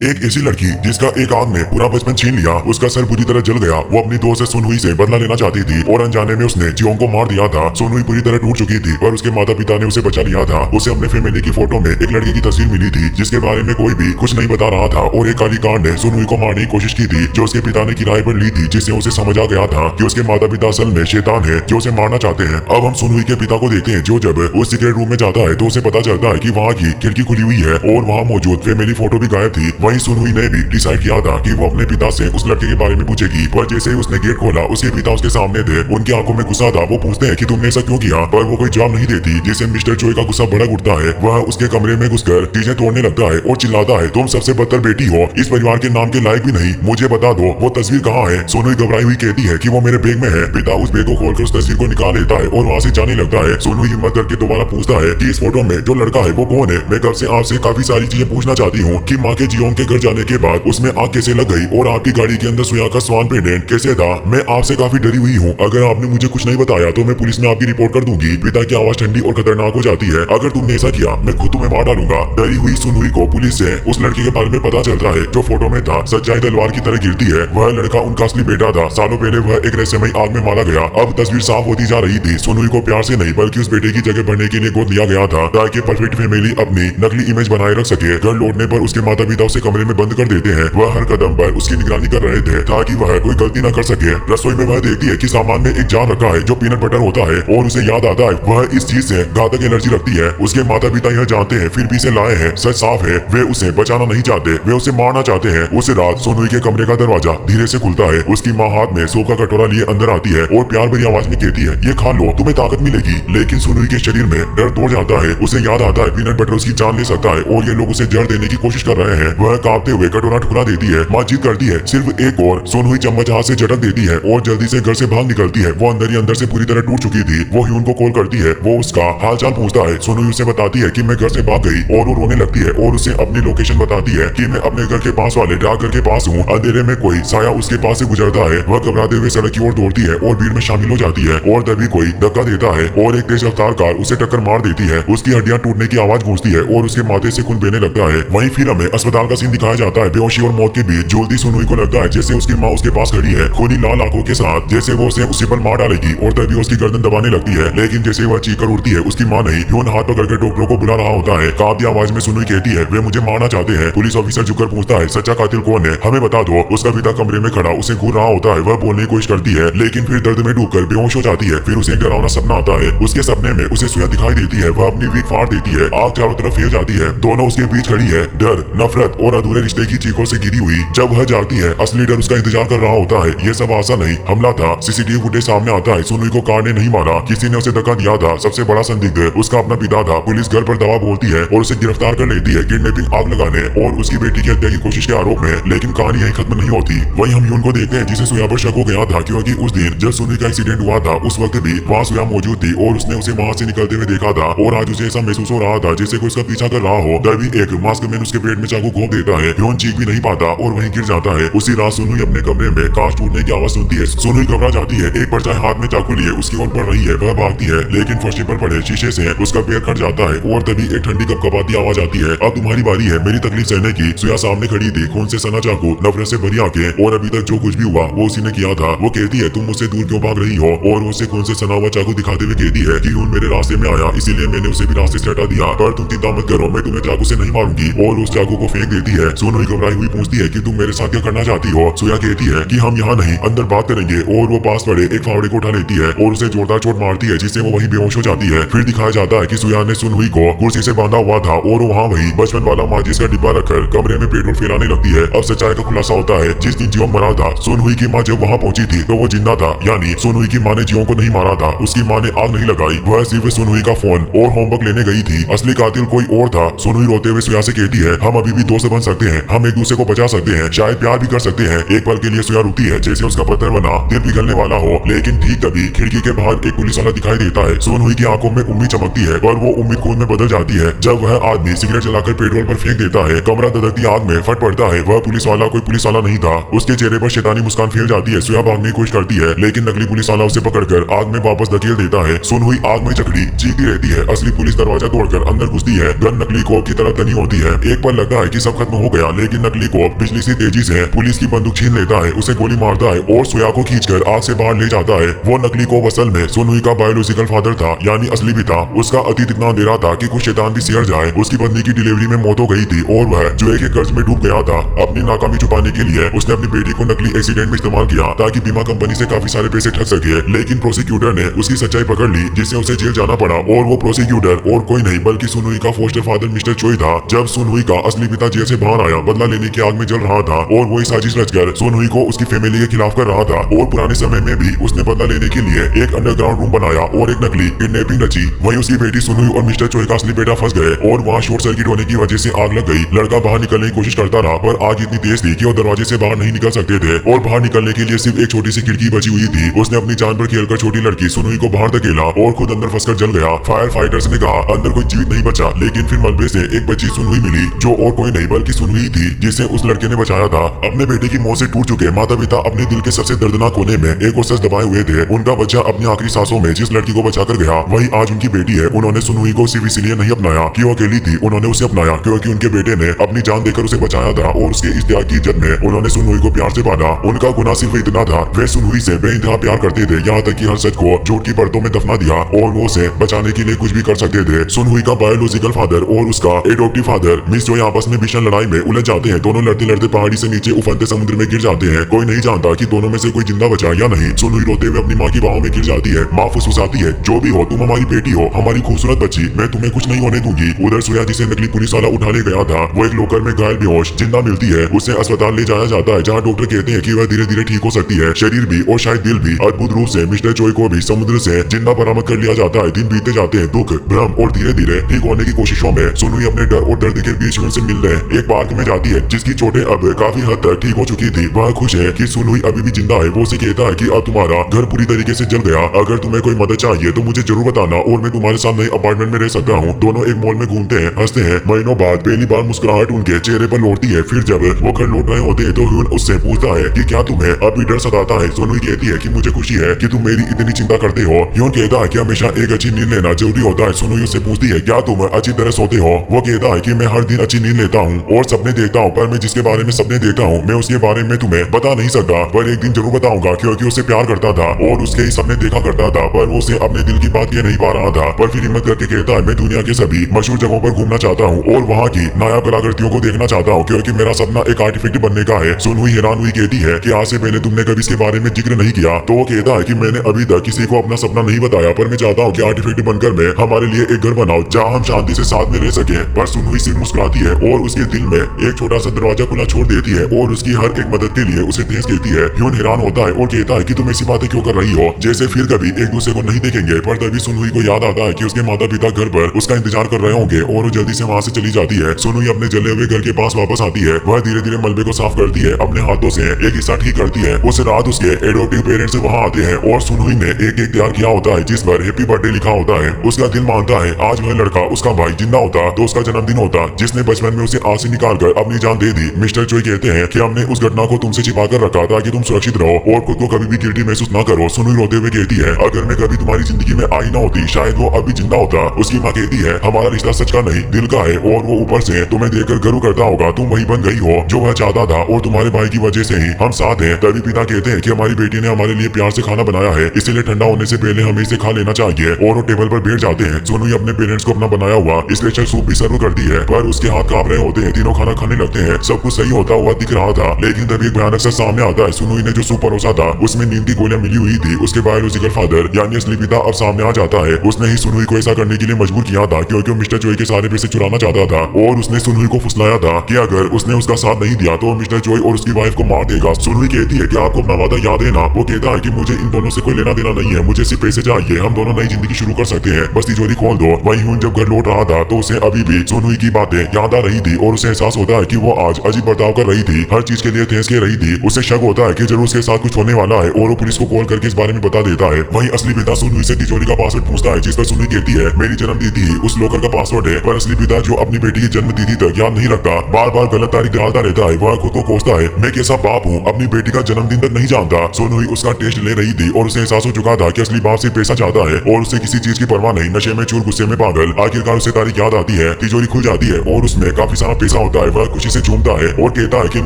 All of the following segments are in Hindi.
एक ऐसी लड़की जिसका एक आग ने पूरा बचपन छीन लिया, उसका सर बुरी तरह जल गया। वो अपनी दोस्त सुनहुई से बदला लेना चाहती थी और अनजाने में उसने जियोंग को मार दिया था। सुनहुई पूरी तरह टूट चुकी थी पर उसके माता पिता ने उसे बचा लिया था। उसे अपने फैमिली की फोटो में एक लड़की की तस्वीर मिली थी जिसके बारे में कोई भी कुछ नहीं बता रहा था और एक काली कांड ने सुनहुई को मारने की कोशिश की थी जो उसके पिता ने किराए पर ली थी, जिससे उसे समझ आ गया था कि उसके माता पिता असल में शैतान है जो उसे मारना चाहते हैं। अब हम सुनहुई के पिता को देखते हैं जो जब उस सीक्रेट रूम में जाता है तो उसे पता चलता है कि वहाँ की खिड़की खुली हुई है और वहाँ मौजूद फैमिली फोटो भी गायब थी। वहीं सुनहुई ने भी डिसाइड किया था कि वो अपने पिता से उस लड़के के बारे में पूछेगी, पर जैसे ही उसने गेट खोला उसके पिता उसके सामने थे। उनकी आंखों में गुस्सा था। वो पूछते हैं कि तुमने ऐसा क्यों किया, पर वो कोई जवाब नहीं देती, जिससे मिस्टर चोई का गुस्सा भड़क उठता है। वह उसके कमरे में घुसकर चीजें तोड़ने लगता है और चिल्लाता है, तुम सबसे बदतर बेटी हो, इस परिवार के नाम के लायक भी नहीं, मुझे बता दो वो तस्वीर कहाँ है। सुनहुई घबराई हुई कहती है कि वो मेरे बैग में है। पिता उस बैग को खोलकर उस तस्वीर को निकाल लेता है और वहाँ से जाने लगता है। सुनहुई हिम्मत करके दोबारा पूछता है कि इस फोटो में जो लड़का है वो कौन है। मैं कब से आपसे काफी सारी चीजें पूछना चाहती हूँ कि माँ के जियोंग के घर जाने के बाद उसमें आग कैसे लग गई और आपकी गाड़ी के अंदर सुया का स्वान पेंडेंट कैसे था। मैं आपसे काफी डरी हुई हूँ, अगर आपने मुझे कुछ नहीं बताया तो मैं पुलिस में आपकी रिपोर्ट कर दूंगी। पिता की आवाज ठंडी और खतरनाक हो जाती है, अगर तुमने ऐसा किया मैं खुद तुम्हें मार डालूंगा। डरी हुई सुनहुई को पुलिस से उस लड़के के बारे में पता चलता है जो फोटो में था। सच्चाई तलवार की तरह गिरती है, वह लड़का उनका असली बेटा था। सालों पहले वह एक रहस्यमयी आग में मारा गया। अब तस्वीर साफ होती जा रही थी। सुनहुई को प्यार से नहीं बल्कि उस बेटे की जगह भरने के लिए गोद लिया गया था ताकि परफेक्ट फैमिली अपनी नकली इमेज बनाए रख सके। घर लौटने पर उसके माता पिता उसे कमरे में बंद कर देते हैं। वह हर कदम पर उसकी निगरानी कर रहे थे ताकि वह कोई गलती न कर सके। रसोई में वह देखती है कि सामान में एक जार रखा है जो पीनट बटर होता है और उसे याद आता है वह इस चीज से घातक एलर्जी रखती है। उसके माता पिता यह जानते हैं फिर भी इसे लाए हैं। सच साफ है, वे उसे बचाना नहीं चाहते, वे उसे मारना चाहते हैं। उस रात सुनहुई के कमरे का दरवाजा धीरे से खुलता है। उसकी माँ हाथ में सूप का कटोरा लिए अंदर आती है और प्यार भरी आवाज में कहती है, ये खा लो, तुम्हें ताकत मिलेगी। लेकिन सुनहुई के शरीर में डर दौड़ जाता है। उसे याद आता है पीनट बटर उसकी जान ले सकता है और ये लोग उसे जड़ देने की कोशिश कर रहे हैं। वह कांपते हुए कटोरा ठुकरा देती है। माँ जिद करती है सिर्फ एक और। सुनहुई चम्मच हाथ से झटक देती है और जल्दी से घर से भाग निकलती है। वो अंदर ही अंदर से पूरी तरह टूट चुकी थी। वो ह्यून को कॉल करती है। वो उसका हालचाल पूछता है। सुनहुई उसे बताती है कि मैं घर से भाग गई और वो रोने लगती है और उसे अपनी लोकेशन बताती है कि मैं अपने घर के पास वाले डाकघर के पास हूँ। अंधेरे में कोई साया उसके पास से गुजरता है। वह घबराते हुए सड़क की ओर दौड़ती है और भीड़ में शामिल हो जाती है और तभी कोई धक्का देता है और एक तेज रफ्तार कार उसे टक्कर मार देती है। उसकी हड्डियां टूटने की आवाज गूंजती है और उसके माथे से खून बहने लगता है। वहीं फिल्म में अस्पताल का सीन दिखाया जाता है। बेहोशी और मौत के बीच झूलती सुनहुई को लगता है जैसे उसकी माँ उसके पास खड़ी है, खुली लाल आंखों के साथ, जैसे वो उसे उसी पर मार डालेगी और तभी उसकी गर्दन दबाने लगती है। लेकिन जैसे वह चीख कर उठती है उसकी माँ नहीं, ह्यून हाथ पकड़कर डॉक्टरों को बुला रहा होता है। कांपती आवाज में सुनहुई कहती है, वे मुझे मारना चाहते हैं। पुलिस ऑफिसर झुककर पूछता है, सच्चा कातिल कौन है, हमें बता दो। उसका पिता कमरे में खड़ा उसे घूर रहा होता है। वह बोलने की कोशिश करती है लेकिन फिर दर्द में डूबकर बेहोश हो जाती है। फिर उसे एक डरावना सपना आता है। उसके सपने में उसे सुया दिखाई देती है। वह अपनी वीक फाड़ देती है। आग चारों तरफ फैल जाती है। दोनों उसके बीच खड़ी है, डर, नफरत और अधूरे रिश्ते की चीखों से घिरी हुई। जब वह जागती है असली डर उसका इंतजार कर रहा होता है। ये सब आशा नहीं, हमला था। सीसीटीवी फुटेज सामने आता है। सुनहुई को कार ने नहीं मारा, किसी ने उसे धक्का दिया था। सबसे बड़ा संदिग्ध उसका अपना पिता था। पुलिस घर पर दवा बोलती है और उसे गिरफ्तार कर लेती है किडनैपिंग, आग लगाने और उसकी बेटी की हत्या की कोशिश के आरोप में। लेकिन कहानी यही खत्म नहीं होती। वहीं हम यून को देखते हैं जिसे सुया पर शक हो गया था क्योंकि उस दिन जब सुनहुई का एक्सीडेंट हुआ था उस वक्त भी वहाँ सुया मौजूद थी और उसने उसे वहाँ से निकलते हुए देखा था और आज उसे ऐसा महसूस हो रहा था जैसे कोई उसका पीछा कर रहा हो। तभी एक मास्क मैन उसके पेट में चाकू घोंप देता है। ह्यून चीख भी नहीं पाता और वहीं गिर जाता है। उसी रात सुनहुई अपने कमरे में कांच टूटने की आवाज सुनती है। सुनहुई घबरा जाती है। एक परछाई हाथ में चाकू लिए उसकी ओर बढ़ रही है। वह भागती है लेकिन फर्श पर पड़े शीशे से उसका पैर कट जाता है और तभी एक ठंडी कपकपाती आवाज आती है, अब तुम्हारी बारी है मेरी तकलीफ सहने की। सुया सामने खड़ी थी, खून से सना चाकू, नफरत से भरी आंखें और अभी तक जो कुछ भी हुआ वो उसी ने किया था। वो कहती है तुम मुझसे दूर क्यों भाग रही हो और उसे खून से सना हुआ चाकू दिखाते हुए कहती है कि ह्यून मेरे रास्ते में आया इसीलिए मैंने उसे भी रास्ते से हटा दिया, पर तुम चिंता मत करो, मैं तुम्हें चाकू से नहीं मारूंगी। और उस चाकू को फेंक देती है। सुनहुई घबराई हुई पूछती है कि तुम मेरे साथ क्या करना चाहती हो। सुया कहती है कि हम यहाँ नहीं अंदर बात करेंगे और वो पास पड़े एक फावड़े को उठा लेती है और उसे जोरदार चोट मारती है जिससे वो वहीं बेहोश हो जाती है। फिर दिखाया जाता है कि सुया ने सुनहुई को कुर्सी से बांधा हुआ था और वहाँ वही बचपन वाला माचिस का डिब्बा रखकर कमरे में पेट्रोल फैलाने लगती है। अब सच्चाई का खुलासा होता है, जिस दिन जियोंग मरा था सुनहुई की माँ जब वहाँ पहुंची थी तो वो जिंदा था, यानी सुनहुई की माँ ने जियोंग को नहीं मारा था। उसकी माँ ने आग नहीं लगाई, वह सिर्फ सुनहुई का फोन और होमवर्क लेने गई थी। असली कातिल कोई और था। सुनहुई रोते हुए सुया से कहती है, हम अभी भी दोस्त बन सकते हैं, हम एक दूसरे को बचा सकते हैं, शायद प्यार भी कर सकते हैं। एक पल के लिए सुया रुकती है जैसे उसका पत्थर बना दिल पिघलने वाला हो, लेकिन ठीक तभी खिड़की के बाहर एक पुलिस वाला दिखाई देता है। सुनहुई की आंखों में उम्मीद चमकती है पर वो उम्मीद खून में बदल जाती है जब वह आदमी सिगरेट जलाकर पेट्रोल पर फेंक देता है। कमरा धधकती आग में फट पड़ता है। वह पुलिस वाला कोई पुलिस वाला नहीं था। उसके चेहरे पर शैतानी मुस्कान फैल जाती है। सुया भागने की कोशिश करती है लेकिन नकली पुलिस वाला उसे पकड़कर आग में वापस धकेल देता है। सुनहुई आग में जकड़ी चीखती रहती है। असली पुलिस दरवाजा तोड़कर अंदर घुसती है। गन नकली कोप की तरह तनी होती है। एक पल लगता है कि सब खत्म खत्म हो गया, लेकिन नकली को बिजली से तेजी से पुलिस की बंदूक छीन लेता है, उसे गोली मारता है और सोया को खींचकर आग से बाहर ले जाता है। वो नकली को असल में सुनहुई का बायोलॉजिकल फादर था, यानी असली पिता। उसका अतीत इतना अंधेरा था कि कुछ शैतान भी सियर जाए। उसकी पत्नी की डिलीवरी में मौत हो गई थी और वह जुए के कर्ज में डूब गया था। अपनी नाकामी छुपाने के लिए उसने अपनी बेटी को नकली एक्सीडेंट में इस्तेमाल किया ताकि बीमा कंपनी से काफी सारे पैसे ठग सके, लेकिन प्रोसिक्यूटर ने उसकी सच्चाई पकड़ ली, जिससे उसे जेल जाना पड़ा। और वो प्रोसिक्यूटर और कोई नहीं बल्कि सुनहुई का फोस्टर फादर मिस्टर चोई था। जब सुनहुई का असली पिता जेल से बाहर आया, बदला लेने की आग में जल रहा था और वही साजिश रचकर सुनहुई को उसकी फैमिली के खिलाफ कर रहा था। और पुराने समय में भी उसने बदला लेने के लिए एक अंडरग्राउंड रूम बनाया और एक नकली किडनैपिंग रची। वहीं उसकी बेटी सुनहुई और मिस्टर चोई का असली बेटा फंस गए और वहाँ शॉर्ट सर्किट होने की वजह से आग लग गई। लड़का बाहर निकलने की कोशिश करता रहा, पर आग इतनी तेज थी कि वो दरवाजे से बाहर नहीं निकल सकते थे और बाहर निकलने के लिए सिर्फ एक छोटी सी खिड़की बची हुई थी। उसने अपनी जान पर खेलकर छोटी लड़की सुनहुई को बाहर धकेला और खुद अंदर फंसकर जल गया। फायर फाइटर्स ने कहा अंदर कोई जीवित नहीं बचा, लेकिन फिर मलबे से एक बच्ची सुनहुई मिली, जो और कोई नहीं बल्कि सुनहुई थी, जिसे उस लड़के ने बचाया था। अपने बेटे की मौत से टूट चुके माता पिता अपने दिल के सबसे दर्दनाक कोने में एक और सच दबाए हुए थे। उनका बच्चा अपनी आखिरी सांसों में जिस लड़की को बचाकर गया, वही आज उनकी बेटी है। उन्होंने सुनहुई को सिर्फ इसलिए नहीं अपनाया कि वो अकेली थी, उन्होंने उसे अपनाया क्योंकि उनके बेटे ने अपनी जान देकर उसे बचाया था और उसके इस त्याग की इज्जत में उन्होंने सुनहुई को प्यार से पाला। उनका गुनाह सिर्फ इतना था, वे सुनहुई से बेइंतहा प्यार करते थे, यहाँ तक कि हर सच को झूठ की परतों में दफना दिया और वो उसे बचाने के लिए कुछ भी कर सकते थे। सुनहुई का बायोलॉजिकल फादर और उसका एडॉप्टिव फादर मिस चोई आपस में भीषण लड़ाई में उलझ जाते हैं। दोनों लड़ते लड़ते पहाड़ी से नीचे उफनते समुद्र में गिर जाते हैं। कोई नहीं जानता कि दोनों में से कोई जिंदा बचा या नहीं। सुनहुई रोते हुए अपनी माँ की बाहों में गिर जाती है। माँ फुसफुसाती है, जो भी हो तुम हमारी बेटी हो, हमारी खूबसूरत बच्ची, मैं तुम्हें कुछ नहीं होने दूंगी। उधर सोया जिसे नकली पुलिस वाला उठाने गया था, वो एक लोकर में घायल बेहोश जिंदा मिलती है। उसे अस्पताल ले जाया जाता है, जहाँ डॉक्टर कहते हैं कि वह धीरे धीरे ठीक हो सकती है, शरीर भी और शायद दिल भी। अद्भुत रूप से मिस्टर चोई को भी समुद्र से जिंदा बरामद कर लिया जाता है। दिन बीते जाते हैं, दुख, भ्रम और धीरे धीरे ठीक होने की कोशिशों में सुनहुई अपने डर और दर्द के बीच में उनसे मिलने एक पार्क में जाती है, जिसकी चोटें अब काफी हद तक ठीक हो चुकी थी। वह खुश है कि सुनहुई अभी भी जिंदा है। वो उसे कहता है कि अब तुम्हारा घर पूरी तरीके से जल गया, अगर तुम्हें कोई मदद चाहिए तो मुझे जरूर बताना और मैं तुम्हारे साथ नए अपार्टमेंट में रह सकता हूँ। दोनों एक मॉल में घूमते हैं, हंसते हैं। महीनों बाद पहली बार मुस्कुराहट उनके चेहरे पर लौटती है। फिर जब वो घर लौट रहे होते हैं तो ह्यून उससे पूछता है कि क्या तुम्हें अब भी डर सताता है। सुनहुई कहती है कि मुझे खुशी है कि तुम मेरी इतनी चिंता करते हो। ह्यून कहता है कि हमेशा एक अच्छी नींद लेना जरूरी होता है। सुनहुई उससे पूछती है क्या तुम अच्छी तरह सोते हो। वो कहता है कि मैं हर दिन अच्छी नींद लेता हूँ और सपने देखता हूँ, पर मैं जिसके बारे में सपने देखता हूँ मैं उसके बारे में तुम्हें बता नहीं सकता, पर एक दिन जरूर बताऊंगा, क्योंकि उसे प्यार करता था और उसके ही सपने देखा करता था, पर वो उसे अपने दिल की बात कह नहीं पा रहा था। पर फिर हिम्मत करके कहता है मैं दुनिया के सभी मशहूर जगहों पर घूमना चाहता हूँ और वहाँ की नायाब कलाकृतियों को देखना चाहता हूँ, क्योंकि मेरा सपना एक आर्टिफैक्ट बनने का है। सुनहुई हैरान हुई कहती है कि आज से पहले तुमने कभी इसके बारे में जिक्र नहीं किया। तो वो कहता है कि मैंने अभी तक किसी को अपना सपना नहीं बताया, पर मैं चाहता हूँ कि आर्टिफैक्ट बनकर मैं हमारे लिए एक घर बनाओ जहाँ हम शांति से साथ में रह सके। पर सुनहुई सिर्फ मुस्कुराती है और उसके दिल में एक छोटा सा दरवाजा खुला छोड़ देती है और उसकी हर एक मदद के लिए उसे थैंक्स कहती है। ह्यून हैरान होता है और कहता है कि तुम ऐसी बातें क्यों कर रही हो, जैसे फिर कभी एक दूसरे को नहीं देखेंगे। पर तभी सुनहुई को याद आता है कि उसके माता पिता घर पर उसका इंतजार कर रहे होंगे और वो जल्दी से वहाँ से चली जाती है। सुनहुई अपने जले हुए घर के पास वापस आती है। वह धीरे धीरे मलबे को साफ करती है, अपने हाथों से एक हिस्सा ठीक करती है। उस रात उसके एडॉप्टिव पेरेंट्स वहाँ आते हैं और सुनहुई ने एक केक तैयार किया होता है जिस पर हैप्पी बर्थडे लिखा होता है। उसका दिल मानता है आज वह लड़का उसका भाई जिंदा होता तो उसका जन्मदिन होता, जिसने बचपन में उसे आग से निकालकर अपनी जान दे दी। मिस्टर चोई कहते हैं कि हमने उस घटना को तुमसे छिपा कर रखा ताकि तुम सुरक्षित रहो और खुद को कभी भी गिल्टी महसूस न करो। सुनहुई रोते हुए कहती है अगर मैं कभी तुम्हारी जिंदगी में आई ना होती शायद वो अभी जिंदा होता। उसकी माँ कहती है हमारा रिश्ता सच का नहीं दिल का है और वो ऊपर से तुम्हें देखकर गर्व करता होगा, तुम वही बन गई हो जो वह चाहता था और तुम्हारे भाई की वजह से ही हम साथ हैं। तभी पिता कहते हैं कि हमारी बेटी ने हमारे लिए प्यार से खाना बनाया है, इसीलिए ठंडा होने से पहले हमें इसे खा लेना चाहिए। और वो टेबल पर बैठ जाते हैं। सुनहुई अपने पेरेंट्स को अपना बनाया हुआ स्पेशल सूप भी सर्व करती है, पर उसके हाथ कांप रहे होते हैं। तीनों खाना खाने लगते हैं, सब कुछ सही होता हुआ दिख रहा था, लेकिन तभी एक भयानक सा सामने आता है। सुनहुई ने जो सूप परोसा था उसमें नींद की गोलियां मिली हुई थी। उसके बायोलॉजिकल फादर यानी असली पिता अब सामने आ जाता है। उसने ही सुनहुई को ऐसा करने के लिए मजबूर किया था क्योंकि वो मिस्टर चोई के सारे पैसे चुराना चाहता था और उसने सुनहुई को फुसलाया था कि अगर उसने उसका साथ नहीं दिया तो मिस्टर चोई और उसकी वाइफ को मार देगा। सुनहुई कहती है कि आपको अपना वादा याद है ना। वो कहता है कि मुझे इन दोनों से कोई लेना देना नहीं है, मुझे सिर्फ पैसे चाहिए, हम दोनों नई जिंदगी शुरू कर सकते हैं, बस तिजोरी खोल दो। वहीं ह्यून जब घर लौट रहा था तो उसे अभी भी सुनहुई की बातें याद आ रही थी और उसे एहसास होता है कि वो आज अजीब बर्ताव कर रही थी, हर चीज के लिए थैंक्स कह रही थी। उसे शक होता है कि जरूर उसके साथ कुछ होने वाला है और वो पुलिस को कॉल करके इस बारे में बता देता है। वहीं असली पिता सुनहुई से तिजोरी का पासवर्ड पूछता है, जिस पर सुनहुई कहती है मेरी जन्म तिथि ही उस लोकर का पासवर्ड है। पर असली पिता जो अपनी बेटी की जन्म तिथि तक याद नहीं रखता, बार बार गलत तारीख डालता रहता है। वह खुद को कोसता है मैं कैसा बाप हूँ, अपनी बेटी का जन्मदिन तक नहीं जानता। सुनहुई उसका टेस्ट ले रही थी और उसे एहसास हो चुका था कि असली बाप से पैसा चाहता है और उसे किसी चीज की परवाह नहीं, नशे में चूर गुस्से में पागल। आखिरकार उसे तारीख याद आती है, तिजोरी खुल जाती है और उसमें काफी सारा पैसा जैसा होता है वह खुशी से झूमता है और कहता है कि इन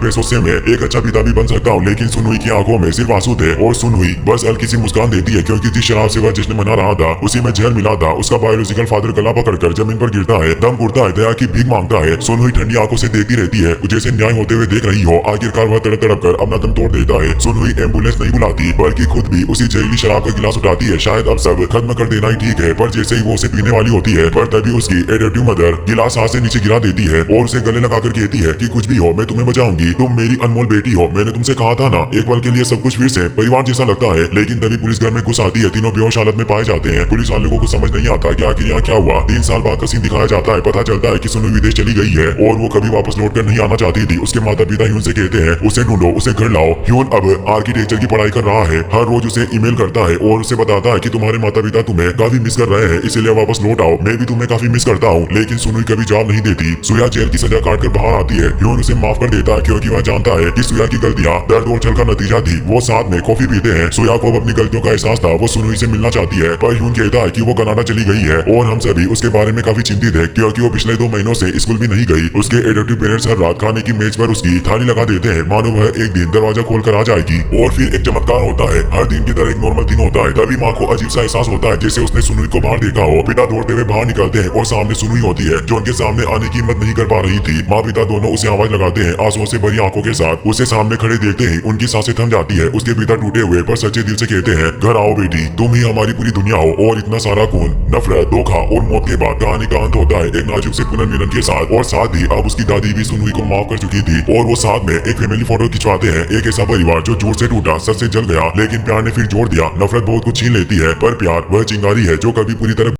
पैसों से मैं एक अच्छा पिता भी बन सकता हूँ। लेकिन सुनहुई की आंखों में सिर्फ आंसू थे और सुनहुई बस हल्की सी मुस्कान देती है, क्योंकि जिस शराब से वह जश्न मना रहा था उसी में जहर मिला था। उसका बायोलॉजिकल फादर गला पकड़कर जमीन पर गिरता है, दम घुटता है, दया की भीख मांगता है। सुनहुई ठंडी आंखों से देखती रहती है, जैसे न्याय होते हुए देख रही हो। आखिरकार वह तड़प तड़प कर अपना दम तोड़ देता है। सुनहुई एम्बुलेंस नहीं बुलाती बल्कि खुद भी उसी जहरीली शराब का गिलास उठाती है। शायद अब सब खत्म कर देना ही ठीक है, पर जैसे ही वो उसे पीने वाली होती है पर तभी उसकी एडोप्टिव मदर गिलास हाथ से नीचे गिरा देती है और उसे गले लगाकर कहती है कि कुछ भी हो मैं तुम्हें बचाऊंगी, तुम मेरी अनमोल बेटी हो। मैंने तुमसे कहा था ना। एक पल के लिए सब कुछ फिर से परिवार जैसा लगता है, लेकिन तभी पुलिस घर में घुस आती है। तीनों बेहोश हालत में पाए जाते हैं। पुलिस वालों को कुछ समझ नहीं आता कि आखिर यहाँ क्या हुआ। 3 साल बाद का सीन दिखाया जाता है। पता चलता है कि सुनहुई विदेश चली गई है और वो कभी वापस लौट कर नहीं आना चाहती थी। उसके माता पिता ह्यून से कहते हैं उसे ढूंढो, उसे घर लाओ। ह्यून अब आर्किटेक्चर की पढ़ाई कर रहा है। हर रोज उसे ईमेल करता है और उसे बताता है कि तुम्हारे माता पिता तुम्हें काफी मिस कर रहे हैं, इसलिए वापस लौट आओ। मैं भी तुम्हें काफी मिस करता हूँ। लेकिन सुनहुई कभी जवाब नहीं देती। सुया जेल की सजा काट कर बाहर आती है। ह्यून उसे माफ कर देता है क्योंकि वह जानता है कि सुया की गलतियां दर्द और छल का नतीजा थी। वो साथ में कॉफी पीते हैं। सुया को अब अपनी गलतियों का एहसास था। वो सुनहुई से मिलना चाहती है, पर ह्यून कहता है कि वो कनाडा चली गई है और हम सभी उसके बारे में काफी चिंतित है, क्योंकि वो पिछले 2 महीनों से स्कूल भी नहीं गई। उसके एडोप्टिव पेरेंट्स हर रात खाने की मेज पर उसकी थाली लगा देते हैं, मानो वह एक दिन दरवाजा खोल कर आ जाएगी। और फिर एक चमत्कार होता है। हर दिन की तरह एक नॉर्मल दिन होता है। तभी माँ को अजीब सा एहसास होता है जैसे उसने सुनहुई को बाहर देखा हो। पिता दौड़ते हुए बाहर निकलते हैं और सामने सुनहुई होती है जो उनके सामने आने की हिम्मत नहीं कर पा रही थी। माँ पिता दोनों उसे आवाज लगाते हैं। आंसुओं से भरी आंखों के साथ उसे सामने खड़े देखते ही उनकी सांसें थम जाती है। उसके पिता टूटे हुए पर सच्चे दिल से कहते हैं घर आओ बेटी, तुम ही हमारी पूरी दुनिया हो। और इतना सारा खून, नफरत, धोखा और मौत के बाद कहानी का अंत होता है एक नाजुक से पुनर्मिलन के साथ। और साथ ही अब उसकी दादी भी सुनहुई को माफ कर चुकी थी और वो साथ में एक फैमिली फोटो खिंचवाते हैं। एक ऐसा परिवार जो झूठ से टूटा, सच से जल गया, लेकिन प्यार ने फिर जोड़ दिया। नफरत बहुत कुछ छीन लेती है पर प्यार वह चिंगारी है जो कभी पूरी तरह